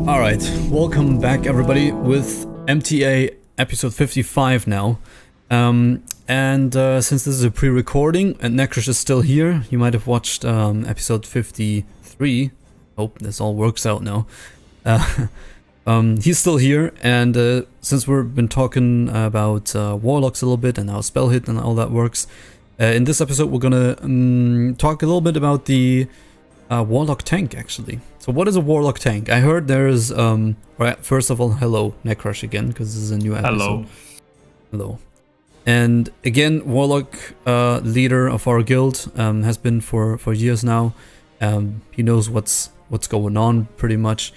Alright, welcome back everybody with MTA episode 55 now. Since this is a pre-recording and Necrash is still here, you might have watched episode 53. Hope this all works out now. He's still here, and since we've been talking about Warlocks a little bit and how spell hit and all that works, in this episode we're gonna talk a little bit about the Warlock tank actually. So what is a Warlock tank? I heard there's, first of all, hello Necrash again, because this is a new episode. Hello. And again, Warlock, leader of our guild, has been for years now. He knows what's going on pretty much.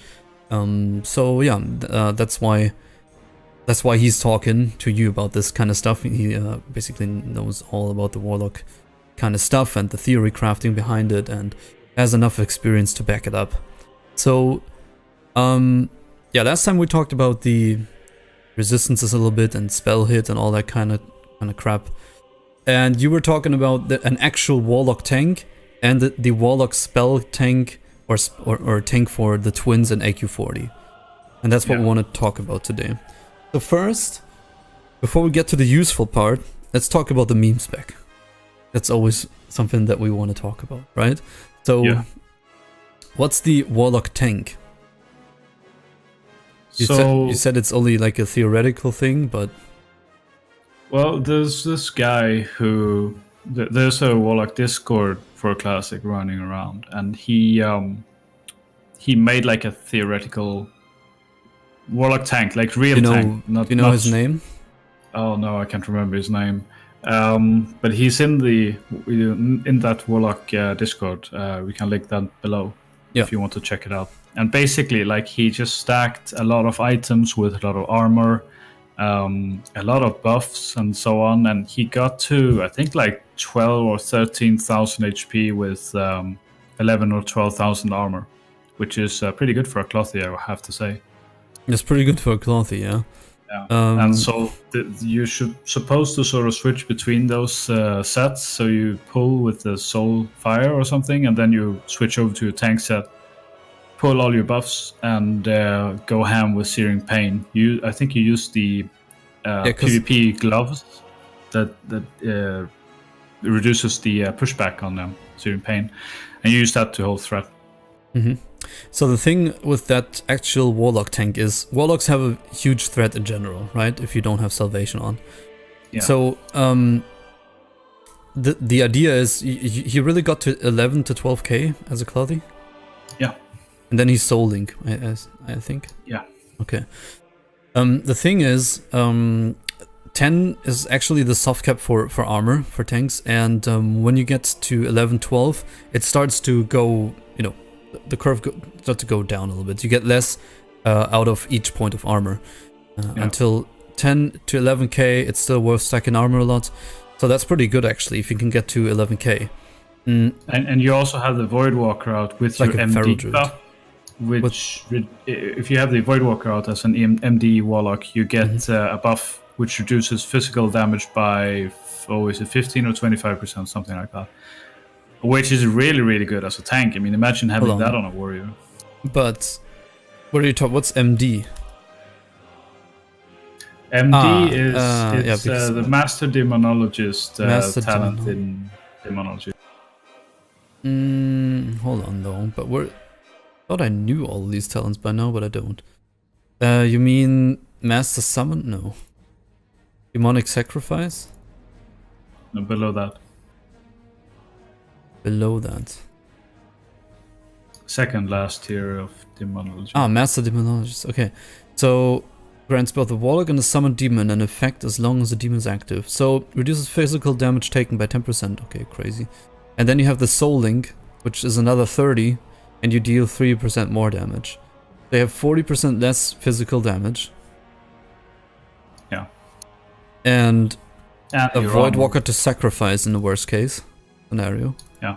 So yeah, that's why he's talking to you about this kind of stuff. He basically knows all about the Warlock kind of stuff and the theory crafting behind it, and has enough experience to back it up. So, yeah, last time we talked about the resistances a little bit and spell hit and all that kind of crap. And you were talking about an actual Warlock tank and the Warlock spell tank or tank for the twins and AQ40. And that's what we want to talk about today. So first, before we get to the useful part, let's talk about the meme spec. That's always something that we want to talk about, right? So, what's the Warlock tank? You said it's only like a theoretical thing, but... Well, there's this guy who... There's a Warlock Discord for Classic running around, and he made like a theoretical Warlock tank, like real tank. Do you know his name? Oh no, I can't remember his name. But he's in that Warlock Discord. We can link that below if you want to check it out. And basically, like, he just stacked a lot of items with a lot of armor, a lot of buffs and so on, and he got to, I think, like 12 or 13,000 HP with 11 or 12,000 armor, which is pretty good for a clothy, I have to say. It's pretty good for a clothy, yeah. Yeah. And so you should supposed to sort of switch between those sets. So you pull with the Soul Fire or something, and then you switch over to a tank set, pull all your buffs, and go ham with Searing Pain. I think you use the PvP gloves that reduces the pushback on them, Searing Pain, and you use that to hold threat. Mm-hmm. So the thing with that actual Warlock tank is Warlocks have a huge threat in general, right? If you don't have Salvation on. Yeah. So the idea is he really got to 11 to 12k as a clothy. Yeah. And then he's souling, I think. Yeah. Okay. The thing is, 10 is actually the soft cap for armor for tanks, and when you get to 11, 12, it starts to go, the curve starts to go down a little bit. You get less out of each point of armor. Until 10 to 11k, it's still worth stacking armor a lot. So that's pretty good actually, if you can get to 11k. And you also have the Voidwalker out with like your MD buff, which if you have the Voidwalker out as an MD Warlock, you get a buff which reduces physical damage by, is it 15 or 25%, something like that. Which is really, really good as a tank. I mean, imagine having that on a warrior. But what are you talking? What's MD? MD is the Master Demonologist talent in Demonology. Hold on though, but I thought I knew all these talents by now, but I don't. You mean Master Summon? No. Demonic Sacrifice? No, below that. Below that. Second last tier of Demonology. Master Demonologist. Okay. So, grants both the Warlock and the Summoned Demon an effect as long as the demon is active. So, reduces physical damage taken by 10%. Okay, crazy. And then you have the Soul Link, which is another 30, and you deal 3% more damage. They have 40% less physical damage. Yeah. And a Voidwalker to sacrifice in the worst case scenario. Yeah.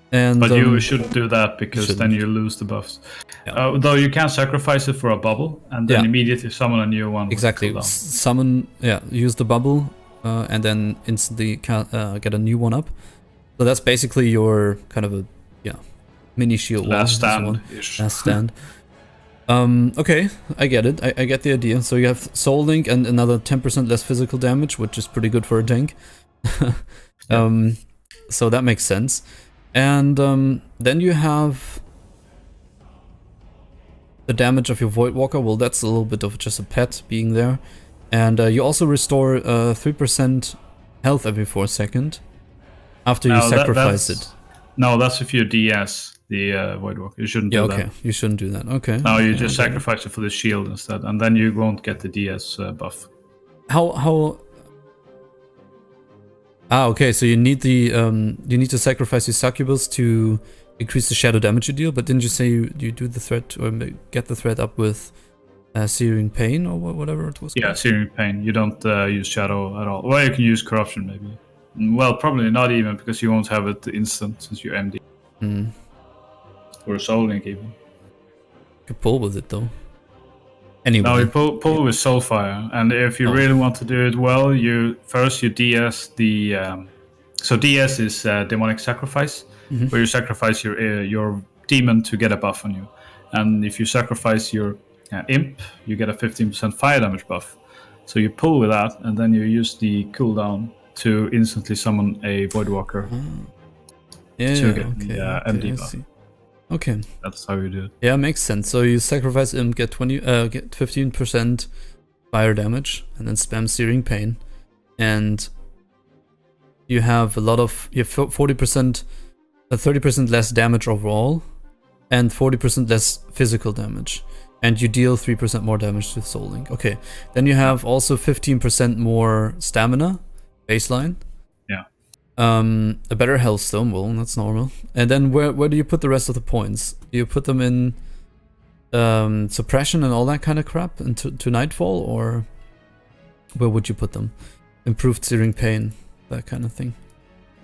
But you shouldn't do that because then you lose the buffs. Yeah. Though you can sacrifice it for a bubble and then immediately summon a new one. Exactly. Summon, use the bubble and then instantly get a new one up. So that's basically your kind of a mini shield wall. Last stand. Last stand. Okay, I get it. I get the idea. So you have Soul Link and another 10% less physical damage, which is pretty good for a tank. So that makes sense. And then you have the damage of your Voidwalker. Well, that's a little bit of just a pet being there. And you also restore 3% health every 4 seconds after you sacrifice it. No, that's if you DS the Voidwalker. You shouldn't do that. Okay, you shouldn't do that. Okay. No, you just sacrifice it for the shield instead, and then you won't get the DS buff. How? Okay. So you need the you need to sacrifice your succubus to increase the shadow damage you deal. But didn't you say you do the threat or get the threat up with Searing Pain or whatever it was? Yeah, Searing Pain. You don't use shadow at all. Well, you can use corruption maybe. Well, probably not even, because you won't have it instant since you're MD. Or Soul Link even. You could pull with it though. Anyway. No, you pull with Soulfire, and if you really want to do it well, you DS the. So DS is Demonic Sacrifice, where you sacrifice your demon to get a buff on you, and if you sacrifice your imp, you get a 15% fire damage buff. So you pull with that, and then you use the cooldown to instantly summon a Voidwalker. To get the MD buff. Okay. That's how you do it. Yeah, makes sense. So you sacrifice imp, get 15% fire damage, and then spam Searing Pain, and you have 40%, 30% less damage overall, and 40% less physical damage. And you deal 3% more damage to Soul Link. Okay. Then you have also 15% more stamina, baseline. Yeah. A better health stone, well, that's normal. And then where do you put the rest of the points? Do you put them in suppression and all that kind of crap into Nightfall, or where would you put them? Improved Searing Pain, that kind of thing.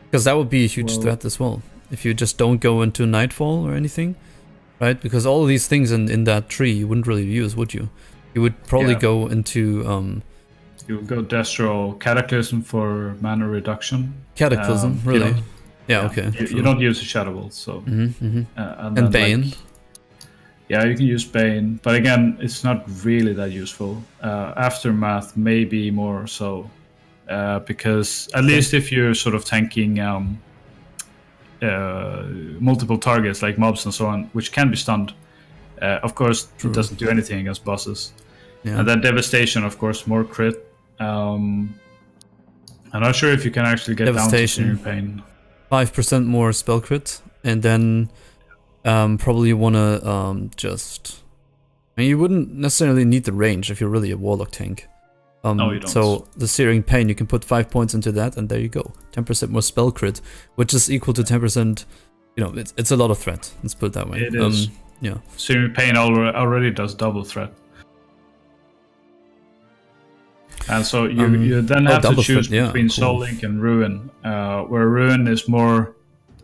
Because that would be a huge threat as well. If you just don't go into Nightfall or anything. Right, because all of these things in that tree you wouldn't really use, would you? You would probably go into you would go Destro Cataclysm for mana reduction. Cataclysm, really? Yeah, okay. You don't use a Shadow Bolt, so. And Bane. You can use Bane, but again, it's not really that useful. Aftermath may be more so, because at least if you're sort of tanking multiple targets like mobs and so on, which can be stunned. Of course, it doesn't do anything against bosses. Yeah. And then Devastation, of course, more crit. I'm not sure if you can actually get down to Searing Pain. 5% more spell crit, and then probably want to just... I mean, you wouldn't necessarily need the range if you're really a Warlock tank. No, you don't. So the Searing Pain, you can put 5 points into that, and there you go. 10% more spell crit, which is equal to 10%. You know, it's a lot of threat. Let's put it that way. It is. Yeah. Searing Pain already does double threat. And so you then have to choose between Soul Link and Ruin, where Ruin is more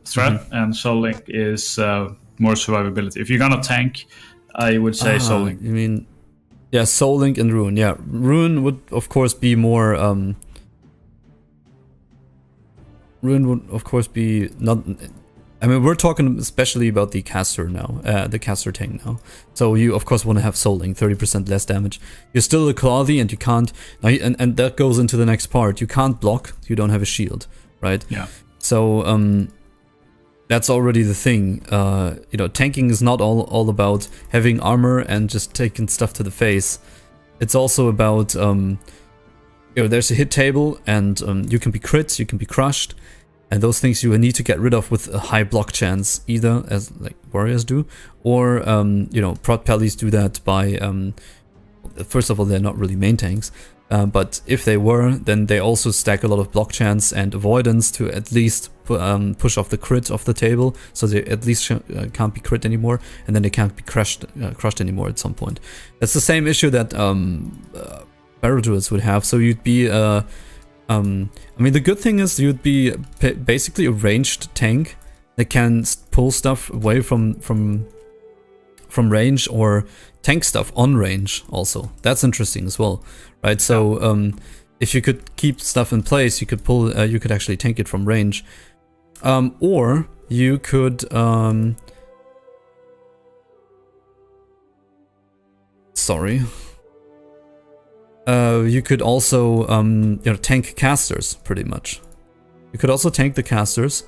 threat and Soul Link is more survivability. If you're gonna tank, I would say Soul Link. You mean... Yeah, Soul Link and Ruin. Yeah, Ruin would of course be more. Ruin would of course be not. I mean, we're talking especially about the caster now, the caster tank now. So you of course want to have Soul Link, 30% less damage. You're still a Clawthy, and you can't. And that goes into the next part. You can't block. You don't have a shield, right? Yeah. So that's already the thing. You know, tanking is not all about having armor and just taking stuff to the face. It's also about, you know, there's a hit table, and you can be crits, you can be crushed, and those things you need to get rid of with a high block chance, either as like warriors do, or you know, prot pellies do that by. First of all, they're not really main tanks. But if they were, then they also stack a lot of block chance and avoidance to at least push off the crit off the table, so they at least can't be crit anymore, and then they can't be crushed anymore at some point. That's the same issue that Barrow Druids would have. So you'd be, I mean, the good thing is you'd be basically a ranged tank that can pull stuff away from range, or tank stuff on range also. That's interesting as well, right? So if you could keep stuff in place, you could pull, you could actually tank it from range, or you could sorry. You could also tank casters pretty much. You could also tank the casters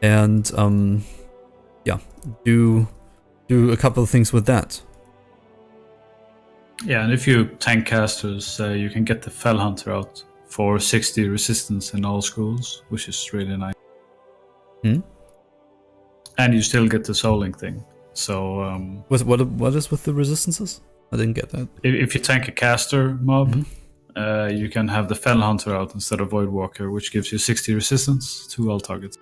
and do a couple of things with that. Yeah, and if you tank casters, you can get the Fell Hunter out for 60 resistance in all schools, which is really nice. And you still get the souling thing. So what is with the resistances? I didn't get that. If you tank a caster mob, you can have the Fell Hunter out instead of Voidwalker, which gives you 60 resistance to all targets.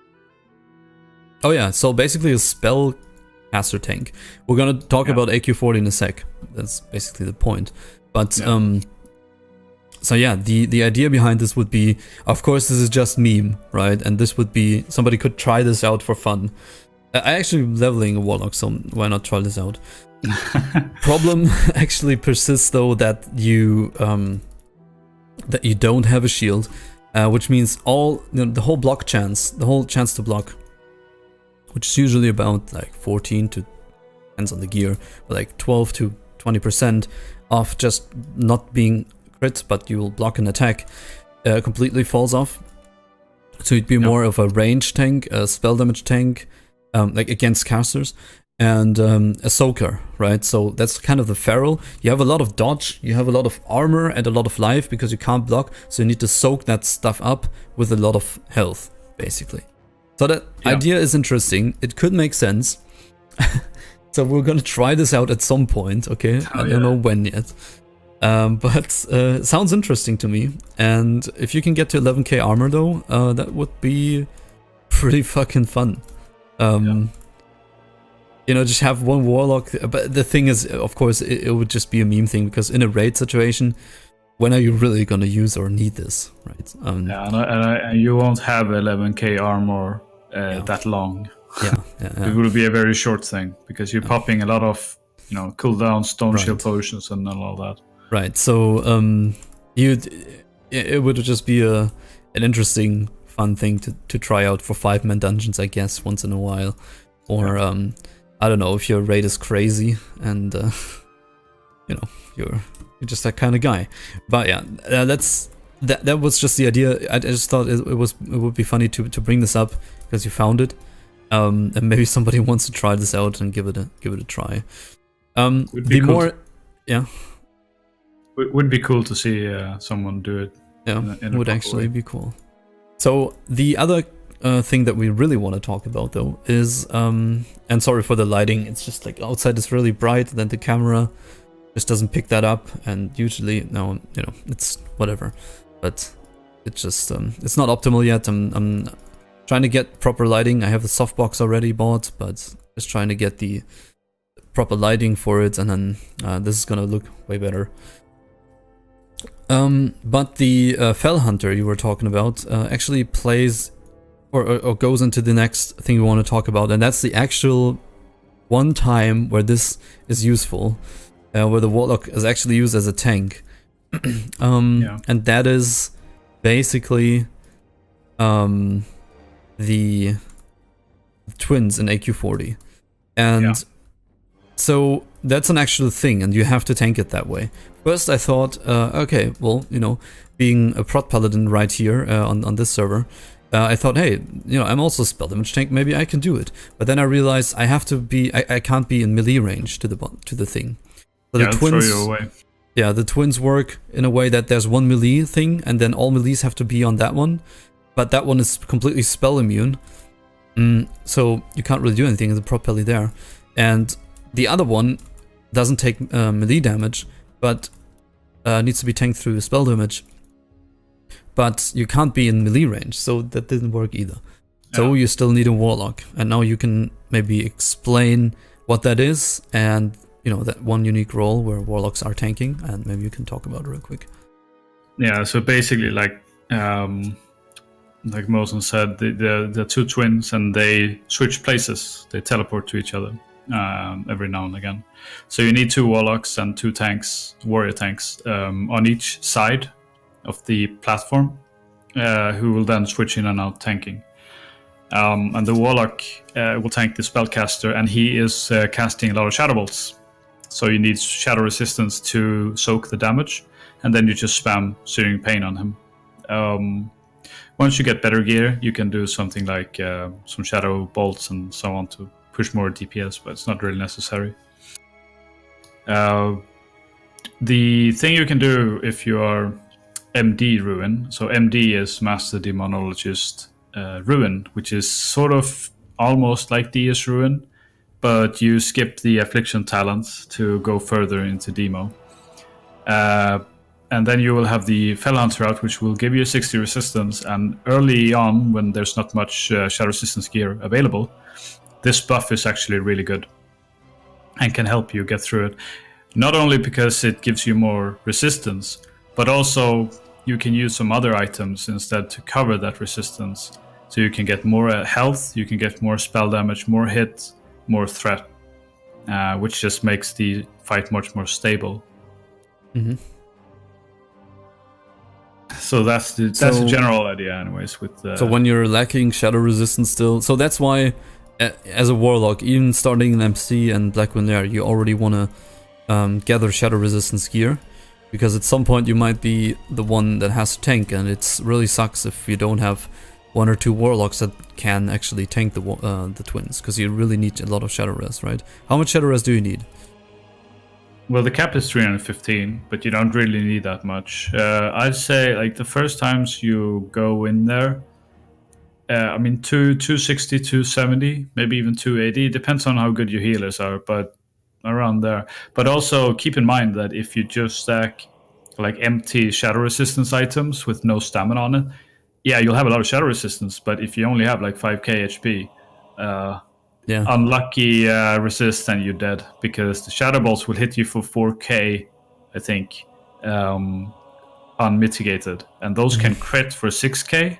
Oh yeah, so basically a spell caster tank. We're gonna talk about AQ40 in a sec. That's basically the point. But so yeah, the idea behind this would be, of course, this is just meme, right? And this would be, somebody could try this out for fun. I actually am leveling a Warlock, so why not try this out? Problem actually persists though that you don't have a shield, which means the whole block chance, the whole chance to block, which is usually about like 14 to, depends on the gear, but like 12 to 20% of just not being crit, but you will block an attack, completely falls off. So you'd be more of a range tank, a spell damage tank, like against casters, and a soaker, right? So that's kind of the feral. You have a lot of dodge, you have a lot of armor and a lot of life because you can't block, so you need to soak that stuff up with a lot of health, basically. So that idea is interesting. It could make sense. So we're gonna try this out at some point, okay? I don't know when yet. But sounds interesting to me. And if you can get to 11k armor though, that would be pretty fucking fun. Just have one Warlock. But the thing is, of course, it would just be a meme thing, because in a raid situation, when are you really gonna use or need this, right? And you won't have 11k armor that long. It will be a very short thing, because you're popping a lot of, cooldown stone shield potions and all that. Right. So it would just be an interesting, fun thing to try out for 5-man dungeons, I guess, once in a while, or I don't know if your raid is crazy and you're just that kind of guy. But yeah, that was just the idea. I just thought it would be funny to bring this up because you found it, and maybe somebody wants to try this out and give it a try. It would be cool to see someone do it. Yeah, it would actually be cool. So the other thing that we really want to talk about though is, and sorry for the lighting, it's just like outside is really bright, then the camera just doesn't pick that up, and usually it's whatever, but it's just it's not optimal yet. I'm trying to get proper lighting. I have the softbox already bought, but just trying to get the proper lighting for it, and then this is gonna look way better. But the Fell Hunter you were talking about actually plays or goes into the next thing we want to talk about, and that's the actual one time where this is useful, where the Warlock is actually used as a tank. And that is basically the twins in AQ40. And so that's an actual thing, and you have to tank it that way. First I thought, okay, well, being a prot paladin right here on this server, I thought, hey, I'm also a spell damage tank, maybe I can do it. But then I realized I have to be, I can't be in melee range to the thing. So the twins, throw you away. Yeah, the twins work in a way that there's one melee thing, and then all melees have to be on that one. But that one is completely spell immune, so you can't really do anything. It's properly there. And the other one doesn't take melee damage, but needs to be tanked through spell damage. But you can't be in melee range, so that didn't work either. So you still need a Warlock, and now you can maybe explain what that is, and that one unique role where Warlocks are tanking, and maybe you can talk about it real quick. Yeah, so basically, like Mosen said, the two twins, and they switch places. They teleport to each other every now and again. So you need 2 Warlocks and 2 tanks, warrior tanks, on each side of the platform, who will then switch in and out tanking. And the Warlock will tank the spellcaster, and he is casting a lot of Shadow Bolts. So you need shadow resistance to soak the damage, and then you just spam Searing Pain on him. Once you get better gear, you can do something like some shadow bolts and so on to push more DPS, but it's not really necessary. The thing you can do if you are MD Ruin, so MD is Master Demonologist Ruin, which is sort of almost like DS Ruin, but you skip the Affliction talents to go further into Demo. And then you will have the Fell Hunter out, which will give you 60 resistance, and early on, when there's not much shadow resistance gear available, this buff is actually really good and can help you get through it. Not only because it gives you more resistance, but also you can use some other items instead to cover that resistance. So you can get more health, you can get more spell damage, more hit, more threat, which just makes the fight much more stable. Mm-hmm. So that's the general idea anyways. So when you're lacking shadow resistance still, so that's why as a Warlock, even starting in MC and Black Lunaire, you already want to gather shadow resistance gear, because at some point you might be the one that has to tank, and it really sucks if you don't have one or two Warlocks that can actually tank the twins, because you really need a lot of shadow res, right? How much shadow res do you need? Well, the cap is 315, but you don't really need that much. I'd say like the first times you go in there, 260, 270, maybe even 280. Depends on how good your healers are, but around there. But also keep in mind that if you just stack like empty shadow resistance items with no stamina on it, yeah, you'll have a lot of shadow resistance. But if you only have like 5k HP, unlucky resist, and you're dead, because the shadow bolts will hit you for 4k, I think, unmitigated, and those can crit for 6k.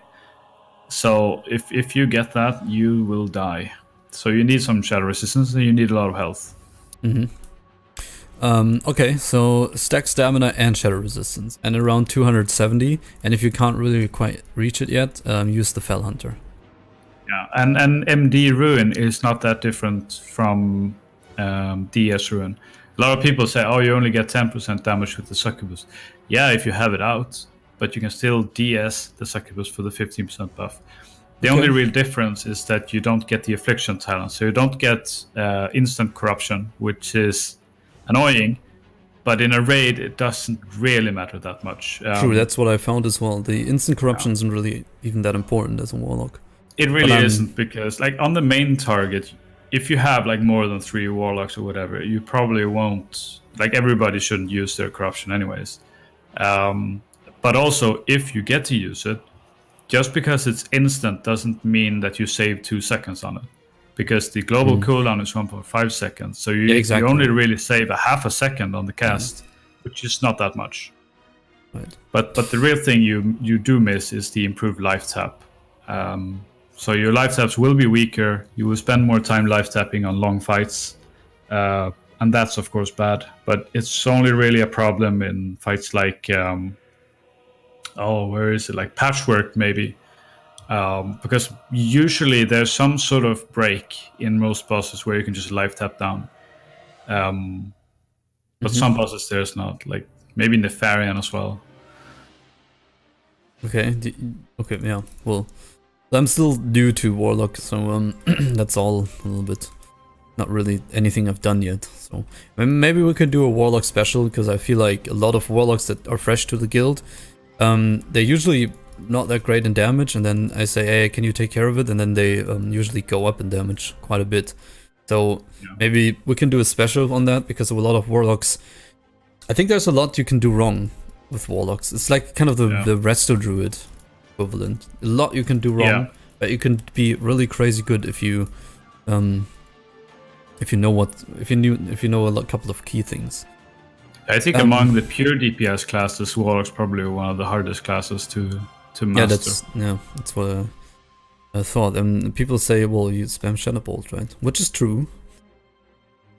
So if you get that, you will die. So you need some shadow resistance, and you need a lot of health. Mm-hmm. Okay, so stack stamina and shadow resistance, and around 270. And if you can't really quite reach it yet, use the Fell Hunter. Yeah, and MD Ruin is not that different from DS Ruin. A lot of people say, oh, you only get 10% damage with the Succubus. Yeah, if you have it out, but you can still DS the Succubus for the 15% buff. The only real difference is that you don't get the Affliction talent, so you don't get instant corruption, which is annoying, but in a raid it doesn't really matter that much. True, that's what I found as well. The instant corruption isn't really even that important as a Warlock. It really isn't, because like on the main target, if you have like more than 3 Warlocks or whatever, you probably won't, like everybody shouldn't use their corruption anyways. But also, if you get to use it, just because it's instant doesn't mean that you save 2 seconds on it, because the global cooldown is 1.5 seconds. So you only really save a half a second on the cast, which is not that much. Right. But the real thing you do miss is the improved life tap. So your life taps will be weaker. You will spend more time life tapping on long fights, and that's of course bad. But it's only really a problem in fights like where is it? Like Patchwork maybe, because usually there's some sort of break in most bosses where you can just life tap down. But some bosses there's not. Like maybe Nefarian as well. Okay. Yeah. Well, I'm still new to Warlock, so that's all a little bit. Not really anything I've done yet. So maybe we could do a Warlock special, because I feel like a lot of Warlocks that are fresh to the guild, they're usually not that great in damage, and then I say, hey, can you take care of it? And then they usually go up in damage quite a bit. So maybe we can do a special on that, because of a lot of Warlocks. I think there's a lot you can do wrong with Warlocks. It's like kind of the Resto Druid equivalent. A lot you can do wrong, but you can be really crazy good if you know a couple of key things. I think among the pure DPS classes, Warlock's probably one of the hardest classes to master. That's what I thought. And people say, well, you spam Shadow Bolt, right? Which is true.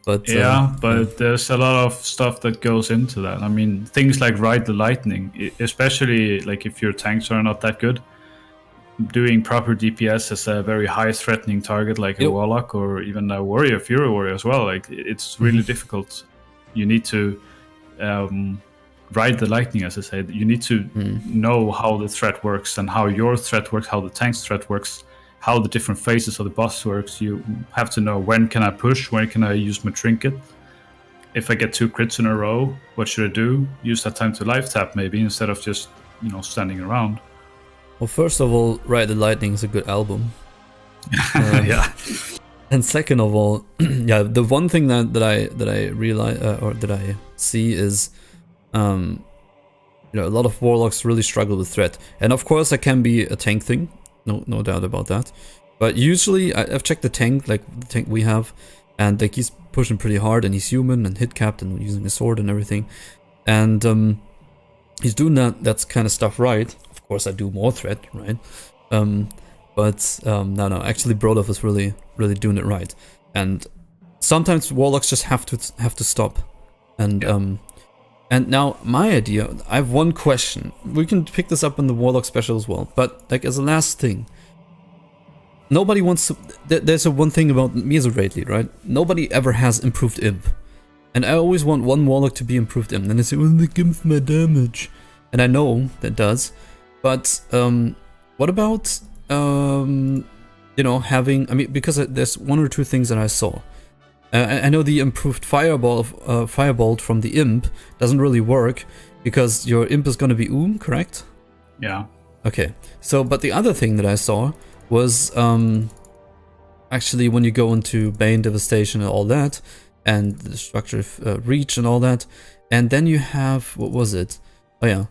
But there's a lot of stuff that goes into that. I mean, things like Ride the Lightning, especially like if your tanks are not that good, doing proper DPS as a very high threatening target like a Warlock or even a Fury Warrior as well, like it's really difficult. You need to ride the lightning, as I said. You need to know how the threat works and how your threat works, how the tank's threat works, how the different phases of the boss works. You have to know, when can I push, when can I use my trinket. If I get 2 crits in a row, what should I do? Use that time to life tap maybe, instead of just, standing around. Well, first of all, Ride the Lightning is a good album. Yeah. And second of all, yeah, the one thing that I realize or that I see is, a lot of warlocks really struggle with threat, and of course that can be a tank thing, no doubt about that. But usually I've checked the tank, like the tank we have, and like he's pushing pretty hard, and he's human and hit capped and using a sword and everything, and he's doing that's kind of stuff right. Of course I do more threat, right? But no, actually Brodov is really doing it right, and sometimes warlocks just have to stop, and and now my idea, I have one question. We can pick this up in the warlock special as well, but like as a last thing, nobody wants to. There's one thing about me as a raid lead, right? Nobody ever has improved imp, and I always want one warlock to be improved imp. Then they say, well, that gives my damage, and I know that does, but what about having? I mean, because there's 1 or 2 things that I saw. I know the improved firebolt from the imp doesn't really work because your imp is going to be correct? Yeah. Okay. So, but the other thing that I saw was actually when you go into Bane Devastation and all that, and the Destructive Reach and all that, and then you have, what was it? Oh yeah.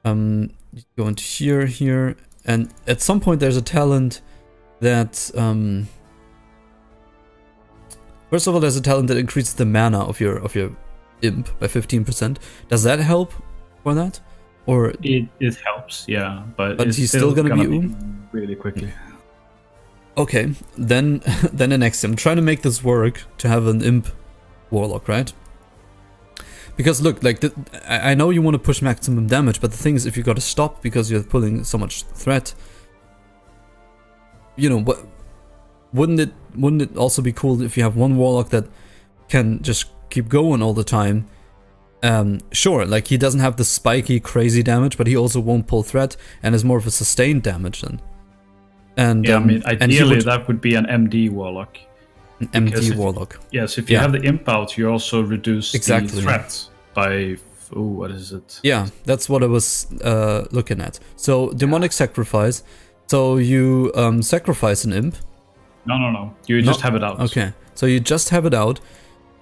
You go into here, and at some point there's a talent that first of all, there's a talent that increases the mana of your imp by 15%. Does that help for that? Or it helps, yeah, but it's he's still gonna be really quickly. Okay, then the next thing, I'm trying to make this work to have an imp warlock, right? Because look, like I know you want to push maximum damage, but the thing is, if you got to stop because you're pulling so much threat, what? Wouldn't it also be cool if you have one warlock that can just keep going all the time? Sure, like he doesn't have the spiky crazy damage, but he also won't pull threat and is more of a sustained damage then. And yeah, I mean, ideally that would be an MD warlock. An MD warlock. Yes, if you have the imp out, you also reduce the threat by what is it? Yeah, that's what I was looking at. So demonic sacrifice. So you sacrifice an imp. No. You just have it out. Okay, so you just have it out.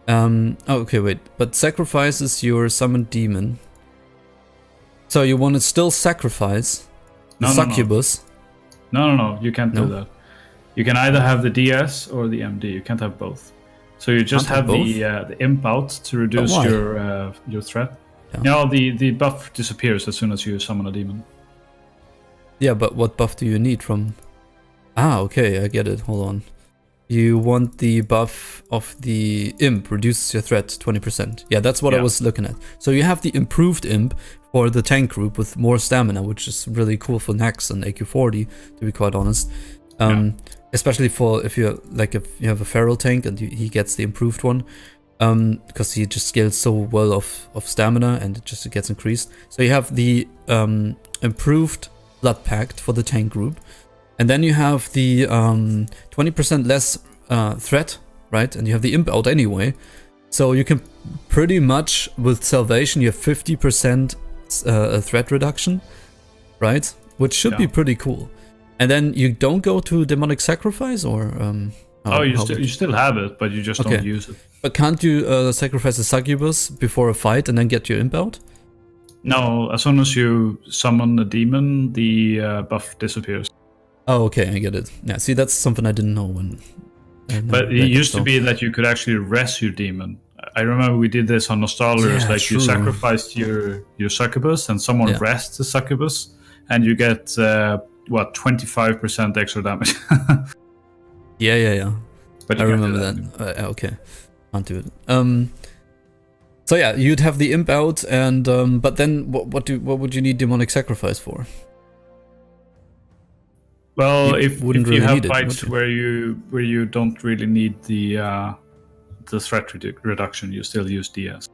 Okay, wait. But sacrifice is your summoned demon. So you want to still sacrifice the succubus? No. You can't do that. You can either have the DS or the MD. You can't have both. So you just have the imp out to reduce your threat. Yeah. The buff disappears as soon as you summon a demon. Yeah, but what buff do you need from? Okay, I get it. Hold on. You want the buff of the imp, reduces your threat 20%. Yeah, that's what I was looking at. So you have the improved imp for the tank group with more stamina, which is really cool for Nax and AQ40, to be quite honest. Especially for if you have a feral tank and he gets the improved one, because he just scales so well of stamina and it gets increased. So you have the improved Blood Pact for the tank group. And then you have the 20% less threat, right? And you have the imp out anyway. So you can pretty much, with Salvation, you have 50% threat reduction, right? Which should be pretty cool. And then you don't go to Demonic Sacrifice, or... you still have it, but you just don't use it. But can't you sacrifice a succubus before a fight and then get your imp out? No, as soon as you summon a demon, the buff disappears. Oh, okay, I get it. Yeah, see, that's something I didn't know when... But it used to be that you could actually res your demon. I remember we did this on Nostalgers, you sacrificed your succubus and someone rests the succubus, and you get, 25% extra damage. Yeah. But I remember that. Okay, can't do it. So yeah, you'd have the imp out, and but then what would you need Demonic Sacrifice for? Well, if you have fights where you don't really need the the threat reduction, you still use DS.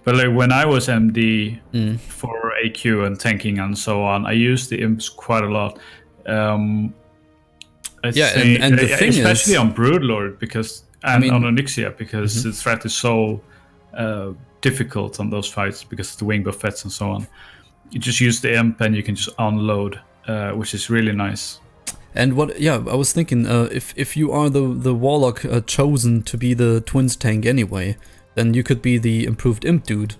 But like when I was MD for AQ and tanking and so on, I used the imps quite a lot. And the thing especially on Broodlord on Onyxia, because the threat is so difficult on those fights because of the wing buffets and so on. You just use the imp and you can just unload, which is really nice. And I was thinking, if you are the Warlock chosen to be the Twins tank anyway, then you could be the improved imp dude,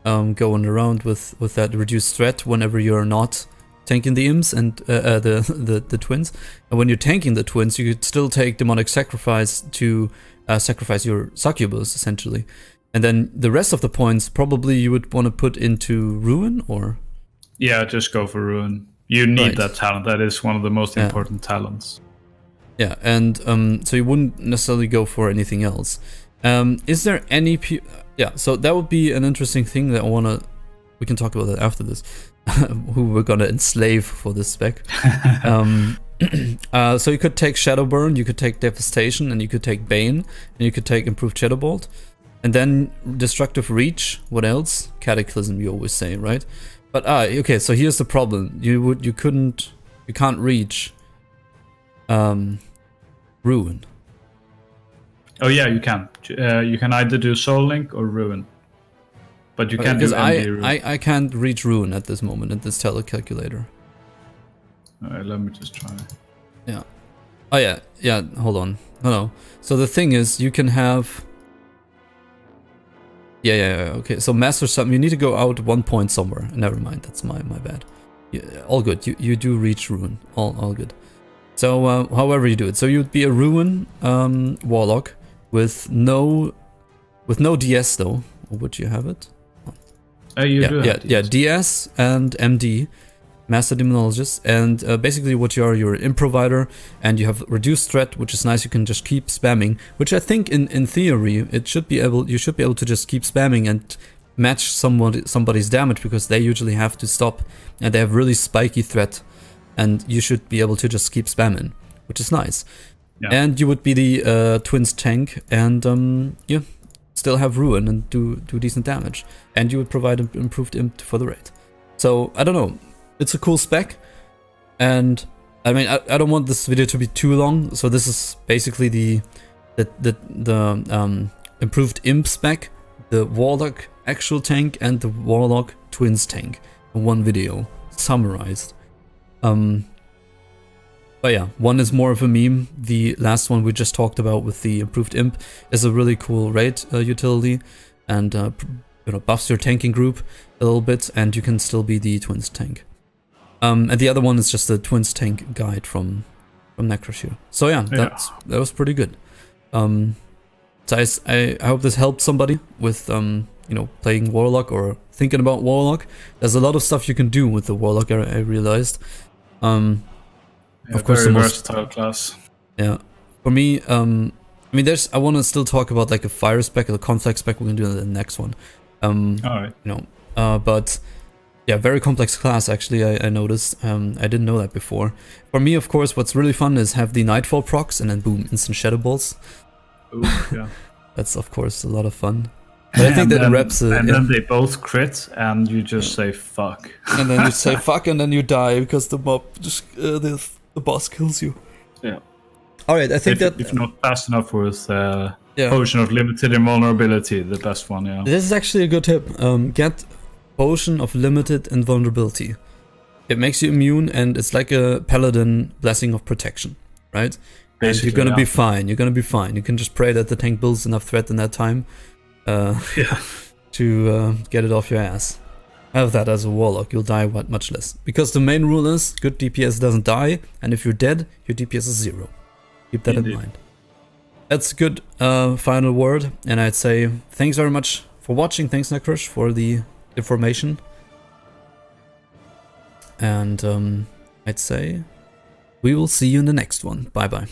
going around with that reduced threat whenever you're not tanking the imps and the twins. And when you're tanking the twins, you could still take demonic sacrifice to sacrifice your succubus essentially, and then the rest of the points probably you would want to put into ruin, or just go for ruin. You need that talent. That is one of the most important talents. Yeah, and so you wouldn't necessarily go for anything else. Is there any so that would be an interesting thing that we can talk about that after this. Who we're gonna enslave for this spec. So you could take Shadowburn, you could take Devastation, and you could take Bane, and you could take Improved Shadowbolt, and then Destructive Reach. What else? Cataclysm, you always say, right? But okay, so here's the problem. You can't reach Ruin. Oh yeah, you can. You can either do Soul Link or Ruin. But you can't do Ruin. I can't reach Ruin at this moment in this telecalculator. Alright, let me just try. Yeah. Oh yeah, hold on. No. So the thing is, you can have... Yeah, okay. So Master something, you need to go out 1 point somewhere. Never mind, that's my bad. Yeah, all good, you do reach Ruin. All good. So, however you do it. So you'd be a Ruin Warlock with no DS though. Or would you have it? Yeah, DS and MD, Master Demonologist, and basically what you're an improvider, and you have reduced threat, which is nice. You can just keep spamming, which I think in theory you should be able to just keep spamming and match somebody's damage, because they usually have to stop and they have really spiky threat, and you should be able to just keep spamming, which is nice. Yeah. And you would be the Twins tank, and still have Ruin and do decent damage, and you would provide an improved imp for the raid. So I don't know, it's a cool spec, and I mean I don't want this video to be too long, so this is basically the improved imp spec, the Warlock actual tank, and the Warlock Twins tank in one video summarized. But yeah, one is more of a meme. The last one we just talked about with the improved imp is a really cool raid utility, and buffs your tanking group a little bit, and you can still be the Twins tank. And the other one is just the Twins tank guide from Necrash here. So yeah, that was pretty good. So I hope this helped somebody with playing Warlock or thinking about Warlock. There's a lot of stuff you can do with the Warlock, I realized. Of course, very versatile class. Yeah, for me, I want to still talk about like a fire spec or the conflict spec. We're gonna do in the next one. Alright. But yeah, very complex class actually. I noticed. I didn't know that before. For me, of course, what's really fun is have the Nightfall procs and then boom, instant shadow balls. Ooh, yeah. That's of course a lot of fun. But I think that reps. Then they both crit, and you just say fuck. And then you say fuck, and then you die because the mob just the boss kills you. Yeah. All right, I think if not fast enough with Potion of Limited Invulnerability, the best one. Yeah. This is actually a good tip. Get Potion of Limited Invulnerability. It makes you immune, and it's like a Paladin Blessing of Protection, right? And you're gonna be fine. You're gonna be fine. You can just pray that the tank builds enough threat in that time. To get it off your ass. Have that as a Warlock, you'll die much less. Because the main rule is, good DPS doesn't die, and if you're dead, your DPS is 0. Keep that in mind. That's a good final word, and I'd say thanks very much for watching. Thanks Necrash for the information. And I'd say we will see you in the next one. Bye bye.